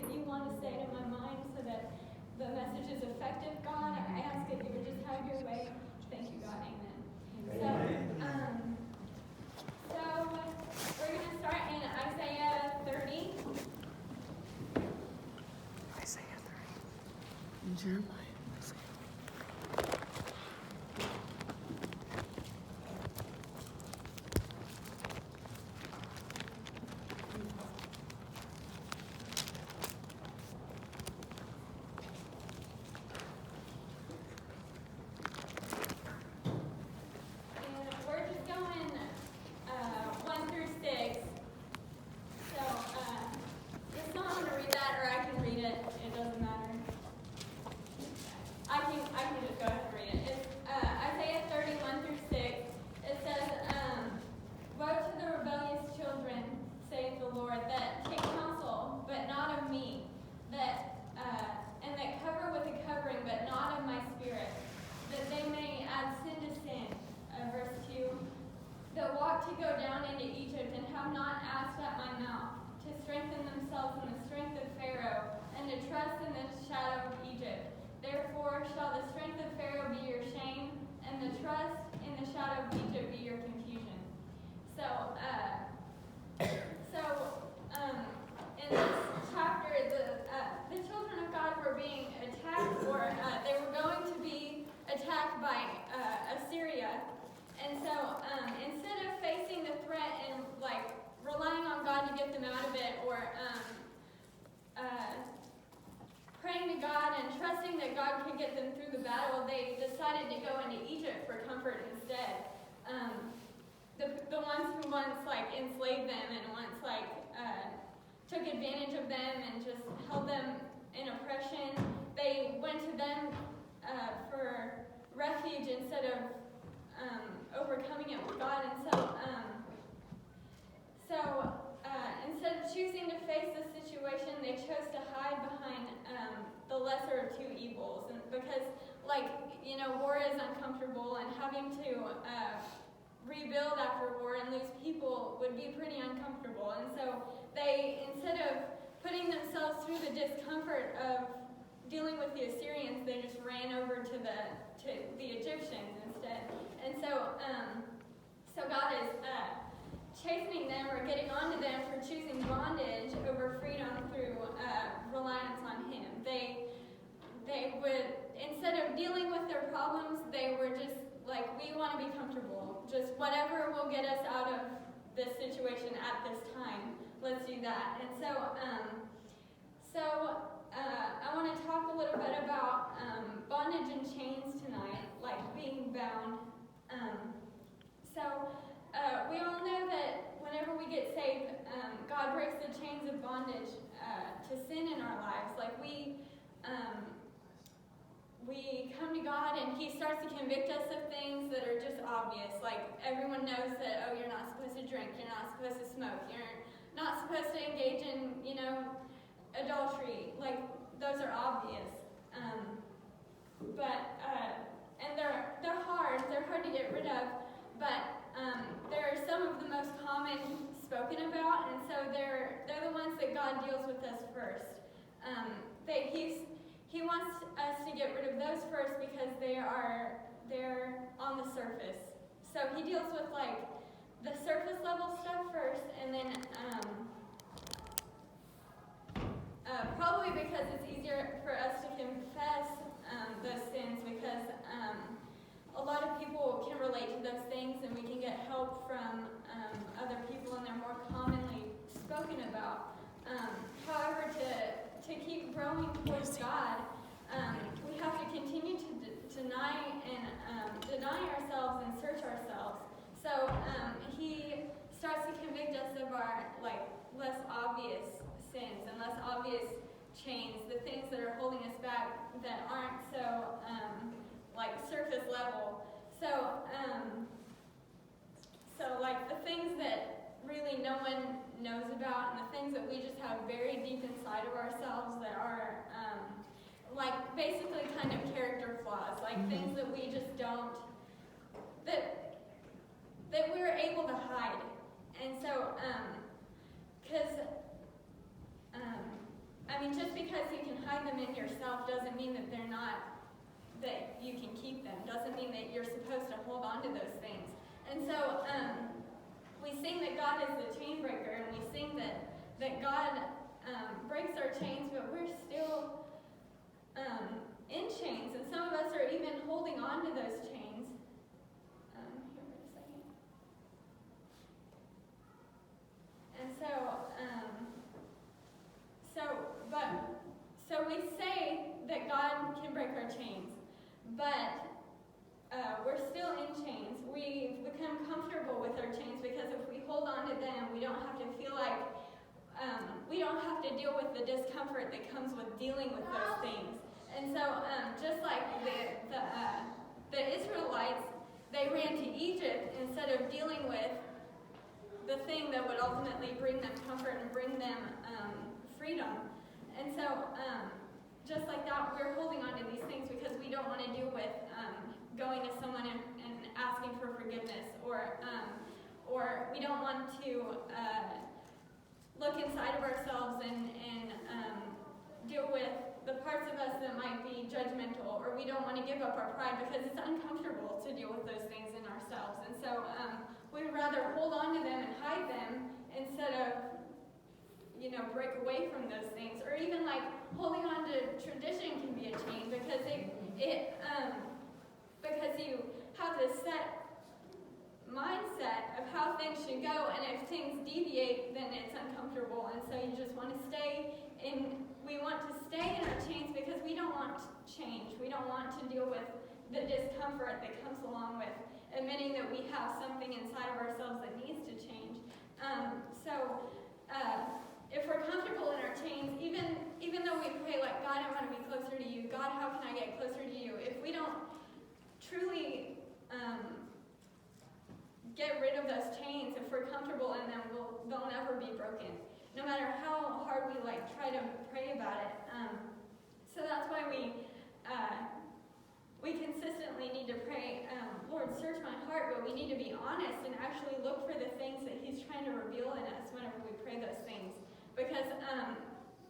that you want to say to my mind so that the message is effective, God. I ask that you would just have your way. Thank you, God. Amen. So we're going to start in Isaiah 30. Isaiah 30. And Jeremiah. In this chapter, the children of God were being attacked, or they were going to be attacked by Assyria. And so instead of facing the threat and relying on God to get them out of it, or praying to God and trusting that God could get them through the battle, they decided to go into Egypt for comfort instead. The ones who once enslaved them and once took advantage of them and just held them in oppression, they went to them for refuge instead of overcoming it with God. And so instead of choosing to face the situation, they chose to hide behind the lesser of two evils. And because war is uncomfortable, and having to rebuild after war and lose people would be pretty uncomfortable. And so they, instead of putting themselves through the discomfort of dealing with the Assyrians, they just ran over to the Egyptians instead. And so God is chastening them or getting onto them for choosing bondage over freedom through reliance on Him. They would, instead of dealing with their problems, they were just we want to be comfortable. Just whatever will get us out of this situation at this time, let's do that. And so I want to talk a little bit about bondage and chains tonight, being bound. We all know that whenever we get saved, God breaks the chains of bondage to sin in our lives. We come to God and He starts to convict us of things that are just obvious. Everyone knows that, you're not supposed to drink, you're not supposed to smoke, you're not supposed to engage in, adultery. Those are obvious. And they're hard to get rid of, but they're some of the most common spoken about, and so they're the ones that God deals with us first. He wants us to get rid of those first because they're on the surface. So He deals with the surface level stuff first, and then probably because it's easier for us to confess those sins, because a lot of people can relate to those things, and we can get help from other people, and they're more commonly spoken about. However, to keep growing towards God, we have to continue to deny ourselves and search ourselves. So He starts to convict us of our less obvious sins and less obvious chains, the things that are holding us back that aren't so surface level. So the things that really no one knows about, and the things that we just have very deep inside of ourselves that are basically kind of character flaws, things that we just don't, that we're able to hide. And so, them in yourself doesn't mean that they're not, that you can keep them. Doesn't mean that you're supposed to hold on to those things. And so we sing that God is the chain breaker, and we sing that God breaks our chains, but we're still in chains. And some of us are even holding on to those chains. Here, wait a second. And so we say that God can break our chains, but we're still in chains. We become comfortable with our chains because if we hold on to them, we don't have to feel like we don't have to deal with the discomfort that comes with dealing with those things. And so, just like the Israelites, they ran to Egypt instead of dealing with the thing that would ultimately bring them comfort and bring them freedom. And so, just like that, we're holding on to these things because we don't want to deal with going to someone and asking for forgiveness, or we don't want to look inside of ourselves and deal with the parts of us that might be judgmental, or we don't want to give up our pride because it's uncomfortable to deal with those things in ourselves. And so we would rather hold on to them and hide them instead of break away from those things. Or even like holding on to tradition can be a chain because because you have this set mindset of how things should go, and if things deviate, then it's uncomfortable, and so you just want to stay in. We want to stay in our chains because we don't want change. We don't want to deal with the discomfort that comes along with admitting that we have something inside of ourselves that needs to change. If we're comfortable in our chains, even though we pray like, God, I want to be closer to you. God, how can I get closer to you? If we don't truly get rid of those chains, if we're comfortable in them, they'll never be broken, no matter how hard we try to pray about it. So that's why we consistently need to pray, Lord, search my heart, but we need to be honest and actually look for the things that He's trying to reveal in us whenever we pray those things. Because,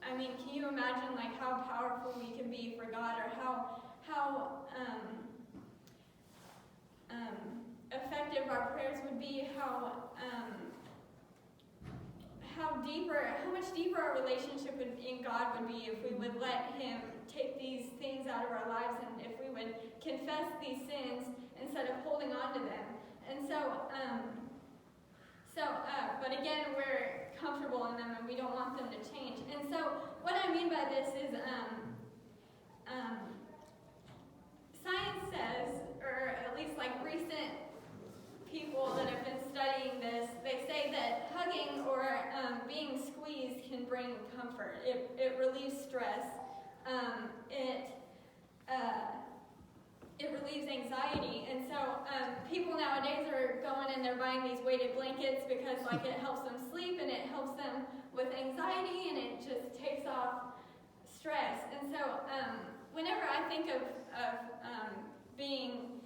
can you imagine how powerful we can be for God, or how effective our prayers would be, how much deeper our relationship in God would be if we would let Him take these things out of our lives, and if we would confess these sins instead of holding on to them. And but again, we're comfortable in them and we don't want them to change. And so what I mean by this is science says, or at least recent people that have been studying this, they say that hugging or being squeezed can bring comfort. It relieves stress. It relieves anxiety. And so people nowadays are going and they're buying these weighted blankets because it helps them sleep and it helps them with anxiety and it just takes off stress. And so whenever I think of being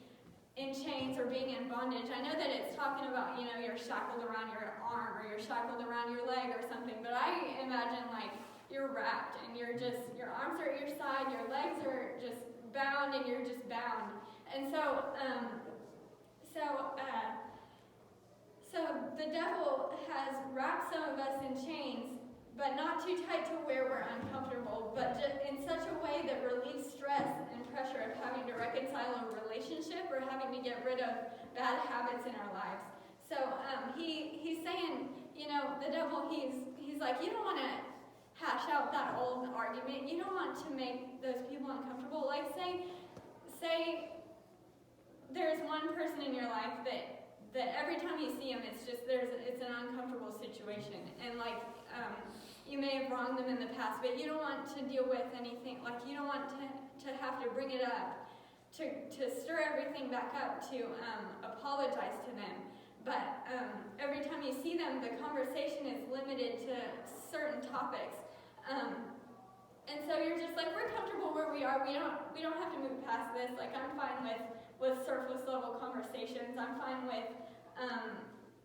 in chains or being in bondage, I know that it's talking about, you're shackled around your arm or you're shackled around your leg or something, but I imagine you're wrapped and your arms are at your side, your legs are just bound, and you're just bound. And so the devil has wrapped some of us in chains, but not too tight to where we're uncomfortable, but just in such a way that relieves stress and pressure of having to reconcile a relationship or having to get rid of bad habits in our lives. So he's saying, the devil, he's like, you don't want to hash out that old argument. You don't want to make those people uncomfortable. Say there's one person in your life that every time you see him, it's an uncomfortable situation, and you may have wronged them in the past, but you don't want to deal with anything. You don't want to have to bring it up, to stir everything back up, to apologize to them. But every time you see them, the conversation is limited to certain topics. And so you're just we're comfortable where we are. We don't have to move past this. I'm fine with surface level conversations. I'm fine with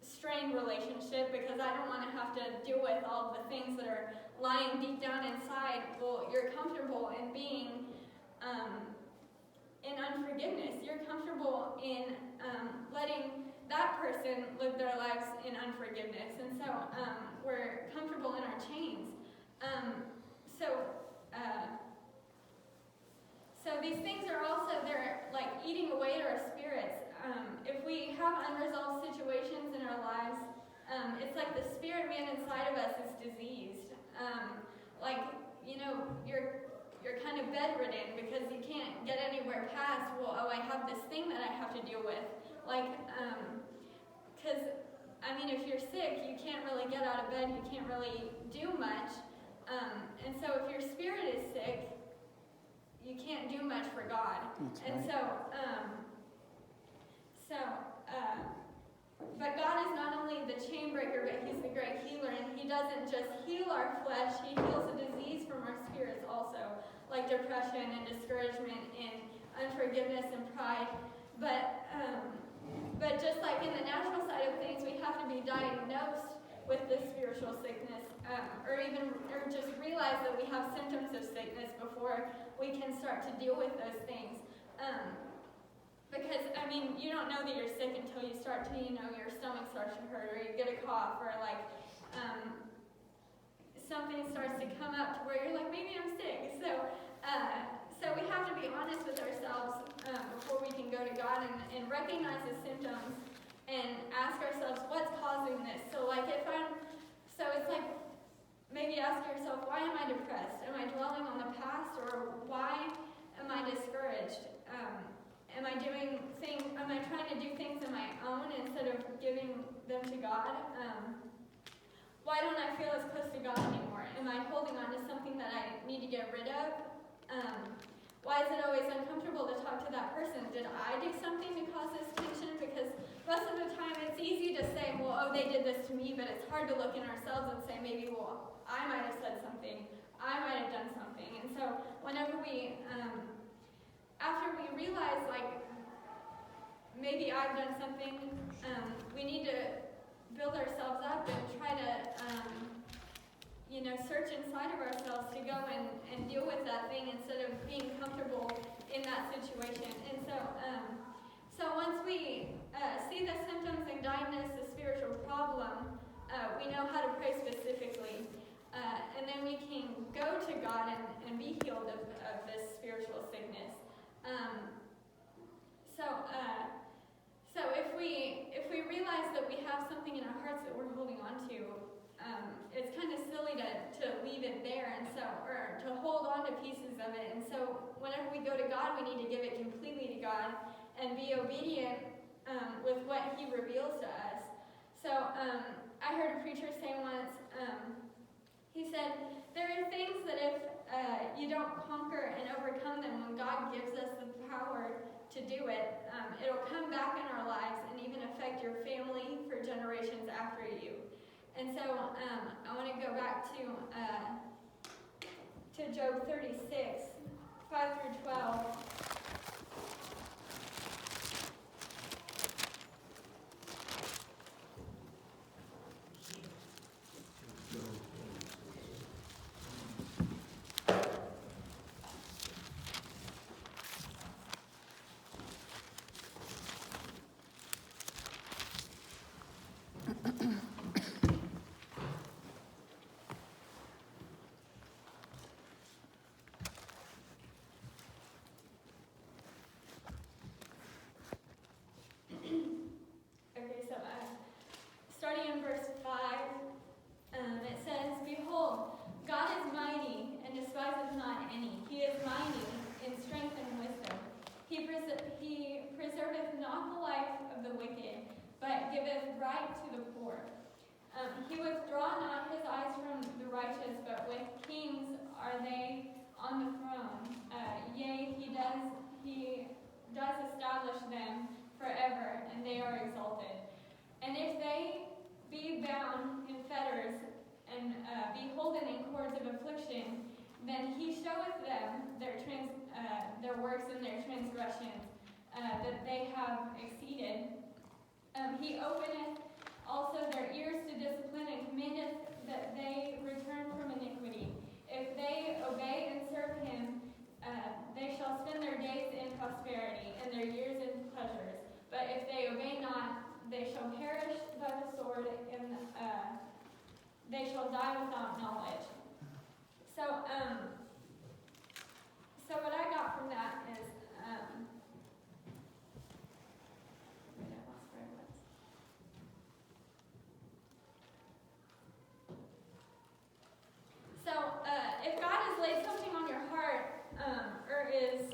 strained relationship because I don't want to have to deal with all the things that are lying deep down inside. Well, you're comfortable in being in unforgiveness. You're comfortable in letting that person live their lives in unforgiveness. And so we're comfortable in our chains. So these things are also, they're like eating away at our spirits. If we have unresolved situations in our lives, it's like the spirit man inside of us is diseased. You're kind of bedridden because you can't get anywhere past, I have this thing that I have to deal with. Because, if you're sick, you can't really get out of bed, you can't really do much. And so if your spirit is sick, you can't do much for God. That's and right. But God is not only the chain breaker, but He's the great healer, and He doesn't just heal our flesh, He heals the disease from our spirits also, like depression and discouragement and unforgiveness and pride. But just like in the natural side of things, we have to be diagnosed with this spiritual sickness, or just realize that we have symptoms of sickness before we can start to deal with those things. Because, you don't know that you're sick until you start to, your stomach starts to hurt, or you get a cough, or something starts to come up to where you're like, maybe I'm sick. So we have to be honest with ourselves before we can go to God and recognize the symptoms and ask ourselves, what's causing this? So it's like, maybe ask yourself, why am I depressed? Am I dwelling on the past, or why am I discouraged? Am I trying to do things on my own instead of giving them to God? Why don't I feel as close to God anymore? Am I holding on to something that I need to get rid of? Why is it always uncomfortable to talk to that person? Did I do something to cause this tension? Because most of the time it's easy to say, they did this to me, but it's hard to look in ourselves and say, maybe, I might have said something. I might have done something. And so whenever after we realize, maybe I've done something, we need to build ourselves up and try to, search inside of ourselves to go and deal with that thing instead of being comfortable in that situation. And so once we see the symptoms and diagnose the spiritual problem, we know how to pray specifically. And then we can go to God and be healed of this spiritual sickness. So if we realize that we have something in our hearts that we're holding on to, it's kind of silly to leave it there or to hold on to pieces of it. And so whenever we go to God, we need to give it completely to God and be obedient with what He reveals to us. So I heard a preacher say once, he said, there are things that if you don't conquer and overcome them when God gives us the power to do it, it'll come back in our lives and even affect your family for generations after you. And so I want to go back to Job 36, 5 through 12. Starting in verse 5, it says, behold, God is mighty and despiseth not any. He is mighty in strength and wisdom. He preserveth not the life of the wicked, but giveth right to the poor. He withdraw not his eyes from the righteous, but with kings are they on the throne. Yea, he does establish them forever, and they are exalted. And if they be bound in fetters and be holden in cords of affliction, then he showeth them their works and their transgressions that they have exceeded. He openeth also their ears to discipline, and commandeth that they return from iniquity. If they obey and serve him, they shall spend their days in prosperity, and their years in pleasures. But if they obey not, they shall perish by the sword, and they shall die without knowledge. So what I got from that is, wait, I lost where I was. So, if God has laid something on your heart, or is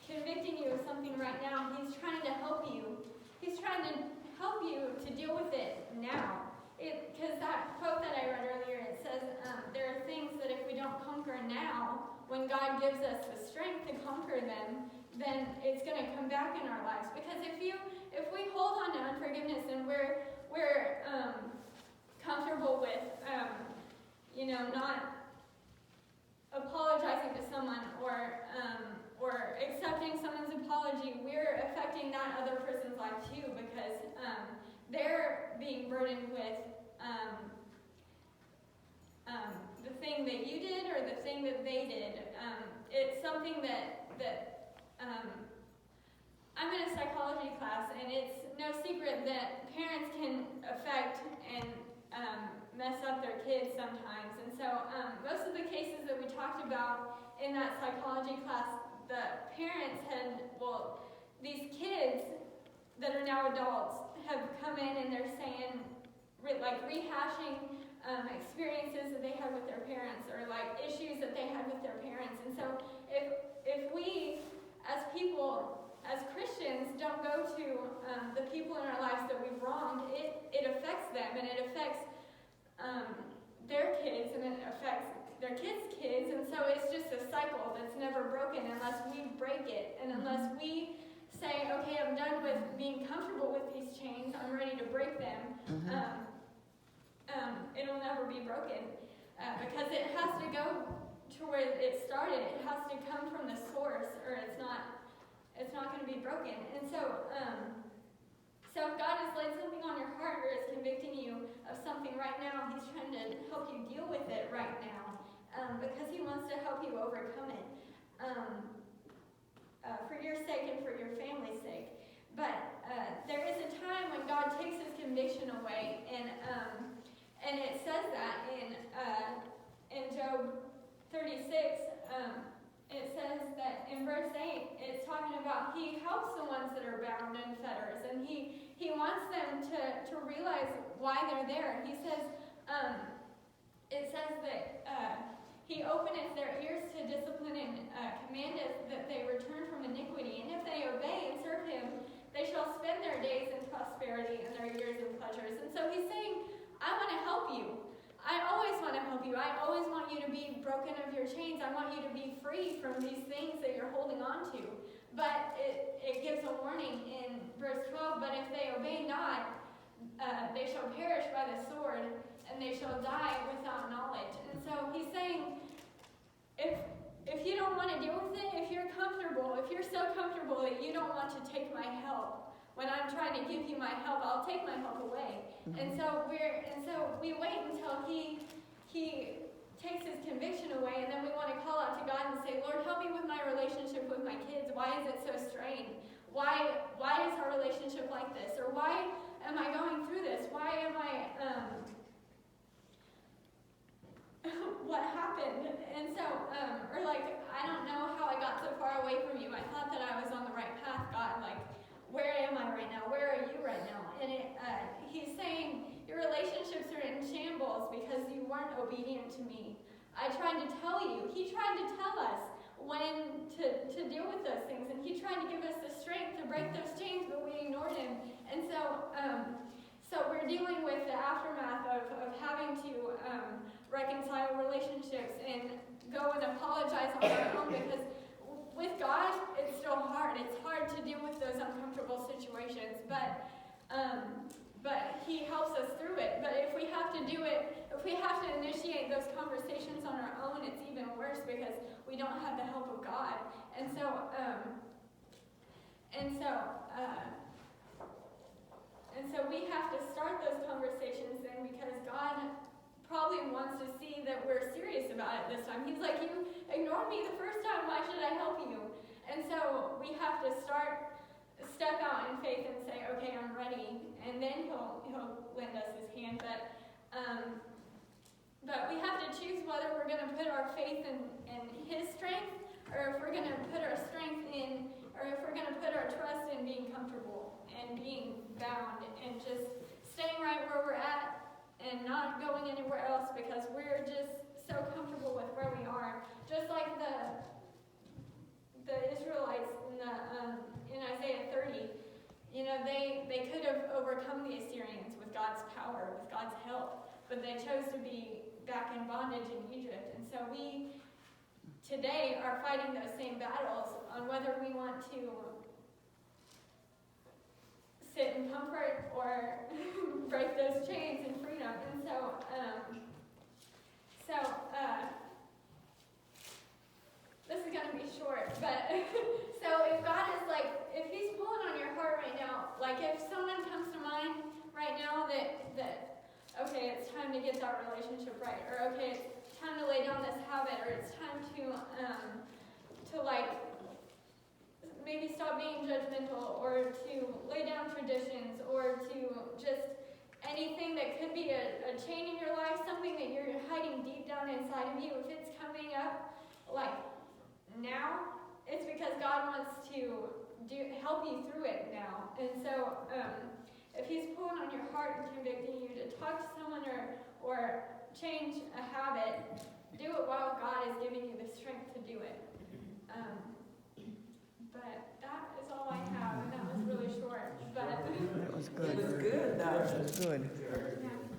convicting you of something right now, He's trying to help you. He's trying to help you to deal with it now. Because that quote that I read earlier, it says, there are things that if we don't conquer now, when God gives us the strength to conquer them, then it's going to come back in our lives. Because if we hold on to unforgiveness and we're comfortable with, not apologizing to someone or accepting someone's apology, we're affecting that other person's life too, because they're being burdened with the thing that you did or the thing that they did. It's something that I'm in a psychology class, and it's no secret that parents can affect and mess up their kids sometimes. And so most of the cases that we talked about in that psychology class, the parents these kids that are now adults have come in and they're saying, rehashing experiences that they had with their parents, or issues that they had with their parents. And so if we as people, as Christians, don't go to the people in our lives that we've wronged, it affects them, and it affects their kids, and it affects their kids' kids. And so it's just a cycle that's never broken unless we break it, and unless we say, okay, I'm done with being comfortable with these chains, I'm ready to break them. It'll never be broken, because it has to go to where it started. It has to come from the source, or it's not going to be broken. And so if God has laid something on your heart, or is convicting you of something right now, He's trying to help you deal with it right now, because He wants to help you overcome it, for your sake and for your family's sake. But there is a time when God takes His conviction away, and it says that in Job 36. It says that in verse 8, it's talking about He helps the ones that are bound in fetters, and He wants them to realize why they're there. He says, it says that He openeth their ears to discipline, and commandeth that they return from iniquity. And if they obey and serve Him, they shall spend their days in prosperity and their years in pleasures. And so He's saying, I want to help you. I always want to help you. I always want you to be broken of your chains. I want you to be free from these things that you're holding on to. But it gives a warning in verse 12, but if they obey not, they shall perish by the sword, and they shall die without knowledge. And so He's saying, if you don't want to deal with it, if you're comfortable, if you're so comfortable that you don't want to take my help, when I'm trying to give you my help, I'll take my help away. And so we wait until He takes His conviction away, and then we want to call out to God and say, Lord, help me with my relationship with my kids. Why is it so strained? Why is our relationship like this? Or why am I going through this? Why am I what happened? And so I don't know how I got so far away from you. I thought that I was on the right path, God. Where am I right now? Where are you right now? And He's saying, your relationships are in shambles because you weren't obedient to me. I tried to tell you. He tried to tell us when to deal with those things. And He tried to give us the strength to break those chains, but we ignored Him. And so we're dealing with the aftermath of having to reconcile relationships and go and apologize on our own, because with God, it's still hard. It's hard to deal with those uncomfortable situations, but He helps us through it. But if we have to do it, if we have to initiate those conversations on our own, it's even worse, because we don't have the help of God. And so we have to start those conversations only wants to see that we're serious about it this time. He's like, you ignored me the first time, why should I help you? And so we have to step out in faith and say, okay, I'm ready, and then he'll lend us his hand. But we have to choose whether we're going to put our faith in his strength, or if we're going to put our strength in, or if we're going to put our trust in being comfortable and being bound and just staying right where we're at and not going anywhere else because we're just so comfortable with where we are. Just like the Israelites in Isaiah 30, they could have overcome the Assyrians with God's power, with God's help, but they chose to be back in bondage in Egypt. And so we today are fighting those same battles on whether we want to sit in comfort or break those chains in freedom. And so this is going to be short, but so if God is if he's pulling on your heart right now, if someone comes to mind right now that okay, it's time to get that relationship right, or okay, it's time to lay down this habit, or it's time to maybe stop being judgmental, or to lay down traditions, or to just anything that could be a chain in your life, something that you're hiding deep down inside of you. If it's coming up now, it's because God wants to help you through it now. And so if he's pulling on your heart and convicting you to talk to someone or change a habit, do it while God is giving you the strength to do it. But that is all I have, and that was really short. But That was good. It was good, though. That was good.